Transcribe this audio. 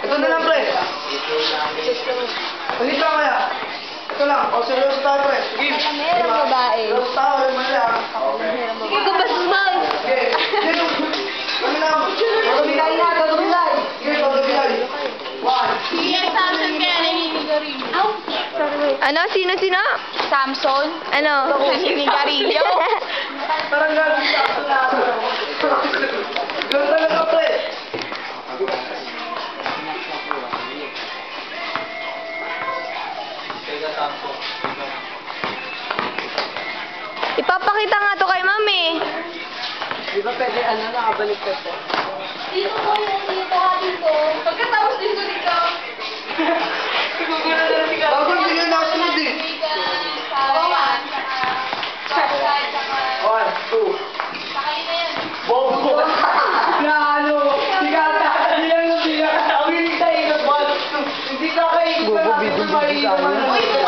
Ito na lang, pre. Palit lang kaya. Ito lang. O, seryoso tayo, pre. Sige. Merong babae. Seryoso tayo. Maya. Sige ko ba sumang? Sige. Kami lang. Pagkabilay na. Pagkabilay. Sige, pagkabilay. 1. Yes, Samson kaya naninigarilyo. Ano? Sino? Samson? Ano? Naninigarilyo. Parang gano'n ka. Gano'n talaga, pre. Ipapakita nga to kay mami. Di ba pwede nakabalik ka po? Dito ko yung dito ha dito. Pagkatapos dito dito. Siguro na si Kaya. Bago hindi nyo nakasunod eh. Oo nga. 1, 2. Sakay na yan. Bobo! Na ano, hindi ka nakakatawi tayo ng 1, 2. Hindi ka kayo. Bobo, bibig-bibig tayo.